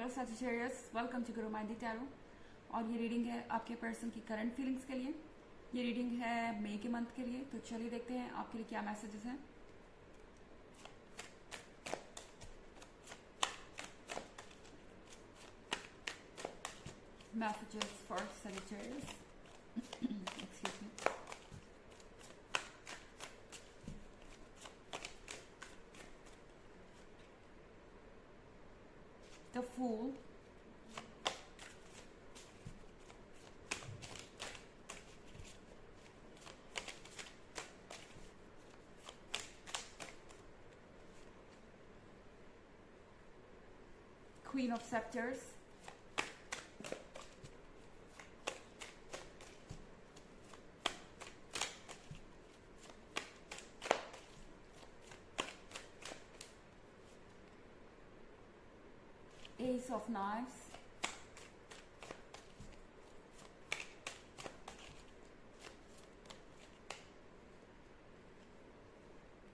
Hello Sagittarius, welcome to Guru माइंडी tarot. और ये reading है आपके पर्सन की करंट फीलिंग्स के लिए। ये रीडिंग है मई के मंथ के लिए। तो चलिए देखते हैं आपके लिए क्या मैसेजेस हैं। Messages for Sagittarius. Excuse me. The fool, Queen of Scepters, Ace of Knives,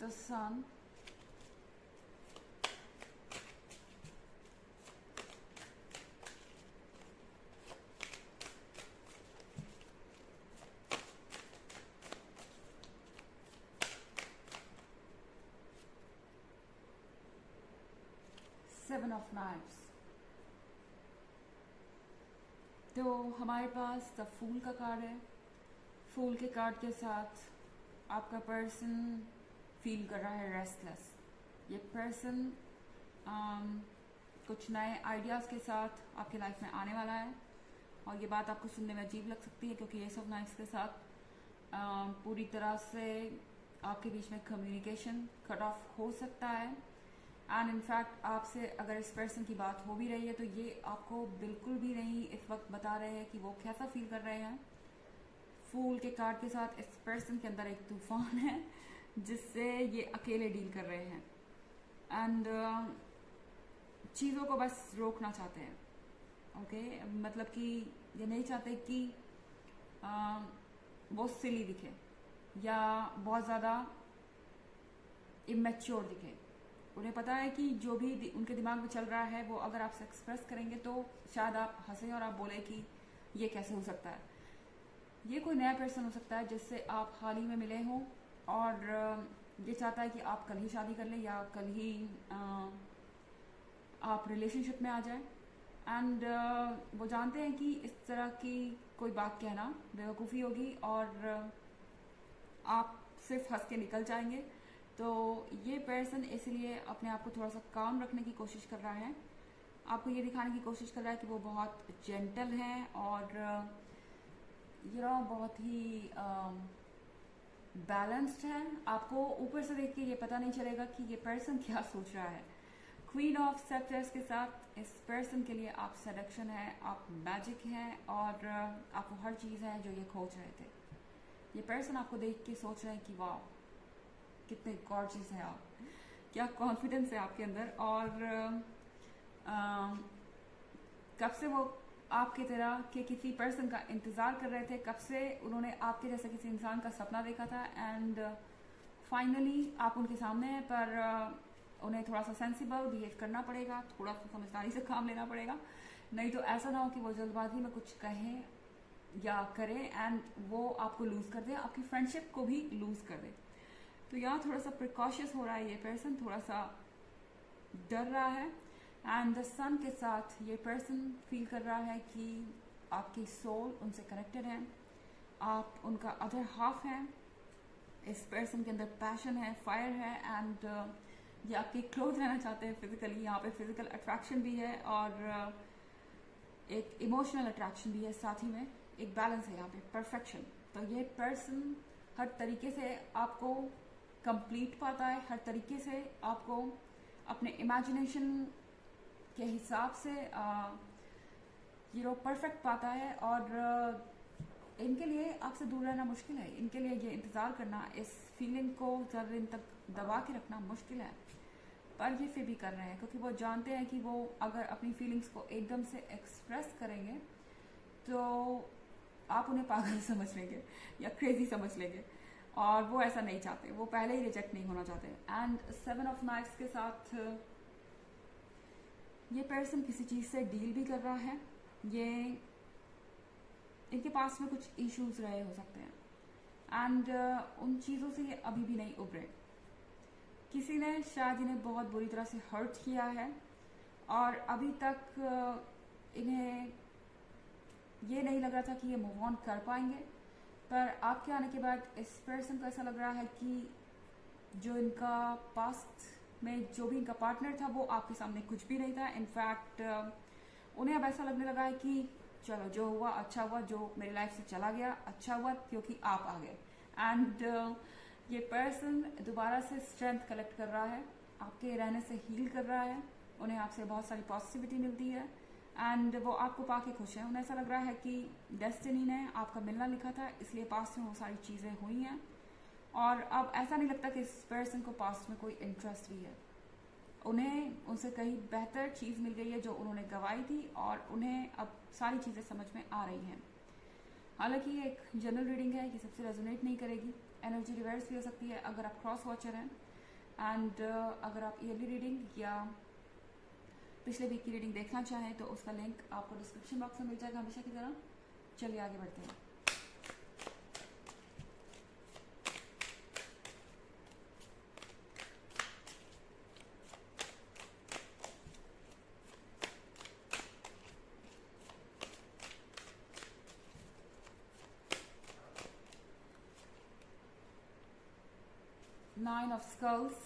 the Sun, Seven of Knives। तो हमारे पास द फूल का कार्ड है। फूल के कार्ड के साथ आपका पर्सन फील कर रहा है रेस्टलेस। ये पर्सन कुछ नए आइडियाज़ के साथ आपके लाइफ में आने वाला है। और ये बात आपको सुनने में अजीब लग सकती है क्योंकि ये सब नाइट्स के साथ पूरी तरह से आपके बीच में कम्युनिकेशन कट ऑफ हो सकता है। एंड इनफैक्ट आपसे अगर इस पर्सन की बात हो भी रही है तो ये आपको बिल्कुल भी नहीं इस वक्त बता रहे हैं कि वो कैसा फील कर रहे हैं। फूल के कार्ड के साथ इस पर्सन के अंदर एक तूफान है जिससे ये अकेले डील कर रहे हैं। एंड चीज़ों को बस रोकना चाहते हैं। ओके मतलब कि ये नहीं चाहते कि वो सिली दिखे या बहुत ज़्यादा इमेच्योर दिखे। उन्हें पता है कि जो भी उनके दिमाग में चल रहा है वो अगर आपसे एक्सप्रेस करेंगे तो शायद आप हंसें और आप बोले कि ये कैसे हो सकता है। ये कोई नया पर्सन हो सकता है जिससे आप हाल ही में मिले हों और ये चाहता है कि आप कल ही शादी कर लें या कल ही आप रिलेशनशिप में आ जाए। एंड वो जानते हैं कि इस तरह की कोई बात कहना बेवकूफ़ी होगी और आप सिर्फ हंस के निकल जाएंगे। तो ये पर्सन इसलिए अपने आप को थोड़ा सा काम रखने की कोशिश कर रहा है। आपको ये दिखाने की कोशिश कर रहा है कि वो बहुत जेंटल हैं और बहुत ही बैलेंस्ड है। आपको ऊपर से देख के ये पता नहीं चलेगा कि ये पर्सन क्या सोच रहा है। क्वीन ऑफ सेप्टर्स के साथ इस पर्सन के लिए आप सेडक्शन है, आप मैजिक हैं और आपको हर चीज़ है जो ये खोज रहे थे। ये पर्सन आपको देख के सोच रहे हैं कि वाह कितने गॉर्जियस हैं आप, क्या कॉन्फिडेंस है आपके अंदर। और कब से वो आपकी तरह के किसी पर्सन का इंतज़ार कर रहे थे, कब से उन्होंने आपके जैसे किसी इंसान का सपना देखा था। एंड फाइनली आप उनके सामने हैं पर उन्हें थोड़ा सा सेंसिबल बिहेव करना पड़ेगा, थोड़ा सा समझदारी से काम लेना पड़ेगा। नहीं तो ऐसा ना हो कि वो जल्दबाजी में कुछ कहें या करें एंड वो आपको लूज़ कर दे, आपकी फ्रेंडशिप को भी लूज़ कर दे। तो यहाँ थोड़ा सा प्रिकॉशियस हो रहा है ये पर्सन, थोड़ा सा डर रहा है। एंड द सन के साथ ये पर्सन फील कर रहा है कि आपकी सोल उनसे कनेक्टेड है, आप उनका अदर हाफ हैं। इस पर्सन के अंदर पैशन है, फायर है एंड ये आपके क्लोज रहना चाहते हैं फिजिकली। यहाँ पे फिजिकल अट्रैक्शन भी है और एक इमोशनल अट्रैक्शन भी है, साथ ही में एक बैलेंस है यहाँ पे, परफेक्शन। तो ये पर्सन हर तरीके से आपको कंप्लीट पाता है, हर तरीके से आपको अपने इमेजिनेशन के हिसाब से परफेक्ट पाता है। और इनके लिए आपसे दूर रहना मुश्किल है, इनके लिए ये इंतज़ार करना, इस फीलिंग को ज़्यादा दिन तक दबा के रखना मुश्किल है। पर ये फिर भी कर रहे हैं क्योंकि वो जानते हैं कि वो अगर अपनी फीलिंग्स को एकदम से एक्सप्रेस करेंगे तो आप उन्हें पागल समझ लेंगे या क्रेजी समझ लेंगे और वो ऐसा नहीं चाहते, वो पहले ही रिजेक्ट नहीं होना चाहते। एंड 7 ऑफ नाइफ्स के साथ ये पर्सन किसी चीज़ से डील भी कर रहा है, ये इनके पास में कुछ इश्यूज रहे हो सकते हैं एंड उन चीज़ों से ये अभी भी नहीं उभरे। किसी ने शायद इन्हें बहुत बुरी तरह से हर्ट किया है और अभी तक इन्हें ये नहीं लग रहा था कि ये मूव ऑन कर पाएंगे, पर आपके आने के बाद इस पर्सन को ऐसा लग रहा है कि जो इनका पास्ट में जो भी इनका पार्टनर था वो आपके सामने कुछ भी नहीं था। इनफैक्ट उन्हें अब ऐसा लगने लगा है कि चलो जो हुआ अच्छा हुआ, जो मेरी लाइफ से चला गया अच्छा हुआ क्योंकि आप आ गए। एंड ये पर्सन दोबारा से स्ट्रेंथ कलेक्ट कर रहा है, आपके रहने से हील कर रहा है, उन्हें आपसे बहुत सारी पॉजिटिविटी मिलती है एंड वो आपको पाके खुश है। उन्हें ऐसा लग रहा है कि डेस्टिनी ने आपका मिलना लिखा था, इसलिए पास्ट में वो सारी चीज़ें हुई हैं और अब ऐसा नहीं लगता कि इस पर्सन को पास्ट में कोई इंटरेस्ट भी है। उन्हें उनसे कहीं बेहतर चीज़ मिल गई है जो उन्होंने गंवाई थी और उन्हें अब सारी चीज़ें समझ में आ रही हैं। हालांकि ये एक जनरल रीडिंग है, ये सबसे रेजोनेट नहीं करेगी, एनर्जी रिवर्स भी हो सकती है अगर आप क्रॉस वॉचर हैं एंड अगर आप ईयरली रीडिंग या पिछले वीक की रीडिंग देखना चाहें तो उसका लिंक आपको डिस्क्रिप्शन बॉक्स में मिल जाएगा हमेशा की तरह। चलिए आगे बढ़ते हैं। Nine of Skulls,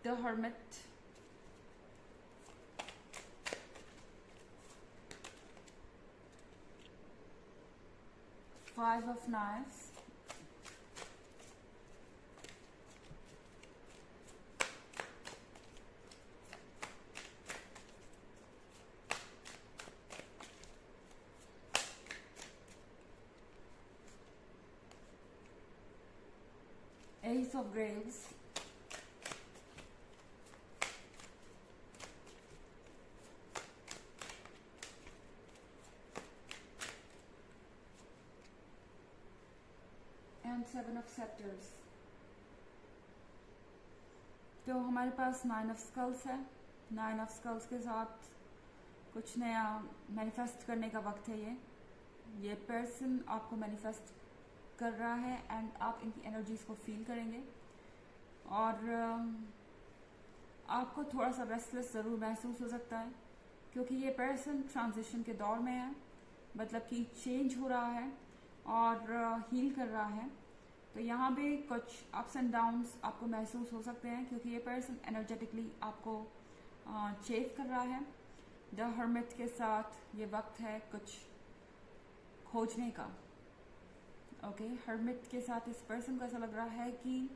The Hermit, Five of Knives, Ace of Graves, and Seven of Scepters। तो हमारे पास नाइन ऑफ स्कल्स है। नाइन ऑफ स्कल्स के साथ कुछ नया मैनिफेस्ट करने का वक्त है। ये पर्सन आपको मैनिफेस्ट कर रहा है एंड आप इनकी एनर्जीज को फील करेंगे और आपको थोड़ा सा रेस्टलेस ज़रूर महसूस हो सकता है क्योंकि ये पर्सन ट्रांजिशन के दौर में है, मतलब कि चेंज हो रहा है और हील कर रहा है। तो यहाँ पे कुछ अप्स एंड डाउन्स आपको महसूस हो सकते हैं क्योंकि ये पर्सन एनर्जेटिकली आपको चेस कर रहा है। द हर्मिट के साथ ये वक्त है कुछ खोजने का। ओके, हर्मिट के साथ इस पर्सन को ऐसा लग रहा है कि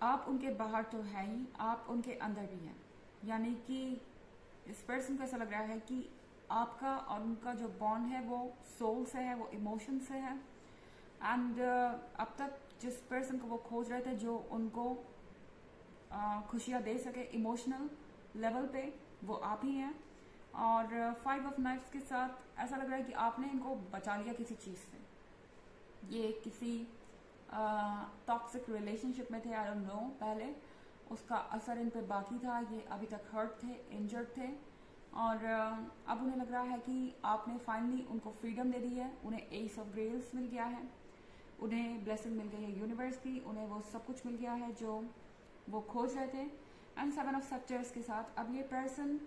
आप उनके बाहर तो है ही, आप उनके अंदर भी हैं। यानी कि इस पर्सन को ऐसा लग रहा है कि आपका और उनका जो बॉन्ड है वो सोल से है, वो इमोशन से है एंड अब तक जिस पर्सन को वो खोज रहे थे जो उनको खुशियाँ दे सके इमोशनल लेवल पे, वो आप ही हैं। और फाइव ऑफ नाइफ्स के साथ ऐसा लग रहा है कि आपने इनको बचा लिया किसी चीज़ से। ये किसी टॉक्सिक रिलेशनशिप में थे, आई डोंट नो, पहले उसका असर इन पे बाकी था। ये अभी तक हर्ट थे, इंजर्ड थे और अब उन्हें लग रहा है कि आपने फाइनली उनको फ्रीडम दे दी है। उन्हें एस ऑफ ग्रेल्स मिल गया है, उन्हें ब्लेसिंग मिल गई है यूनिवर्स की, उन्हें वो सब कुछ मिल गया है जो वो खोज रहे थे। एंड सेवन ऑफ सेप्टर्स के साथ अब ये पर्सन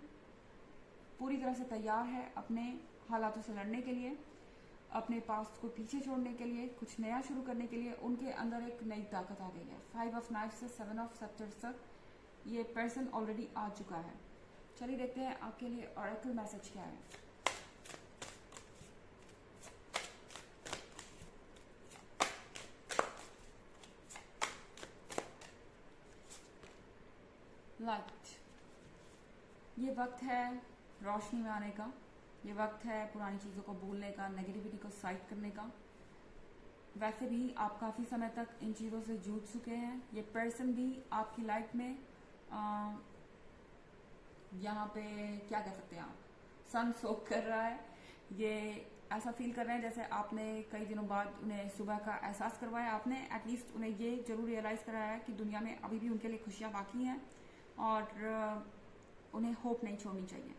पूरी तरह से तैयार है अपने हालातों से लड़ने के लिए, अपने पास्ट को पीछे छोड़ने के लिए, कुछ नया शुरू करने के लिए। उनके अंदर एक नई ताकत आ गई है। फाइव ऑफ नाइफ्स से सेवन ऑफ सेप्टर्स तक ये पर्सन ऑलरेडी आ चुका है। चलिए देखते हैं आपके लिए ऑरेकल मैसेज क्या है। लाइट, ये वक्त है रोशनी में आने का, ये वक्त है पुरानी चीज़ों को भूलने का, नेगेटिविटी को साइड करने का। वैसे भी आप काफ़ी समय तक इन चीज़ों से जूझ चुके हैं। ये पर्सन भी आपकी लाइफ में यहाँ पे क्या कह सकते हैं आप, सन सोक कर रहा है, ये ऐसा फील कर रहे हैं जैसे आपने कई दिनों बाद उन्हें सुबह का एहसास करवाया, आपने एटलीस्ट उन्हें ये जरूर रियलाइज़ कराया है कि दुनिया में अभी भी उनके लिए खुशियाँ बाकी हैं और उन्हें होप नहीं छोड़नी चाहिए।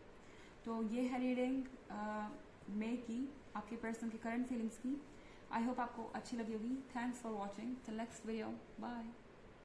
तो ये है रीडिंग मे की, आपके पर्सन की करंट फीलिंग्स की। आई होप आपको अच्छी लगी होगी। Thanks for watching, till next video, bye.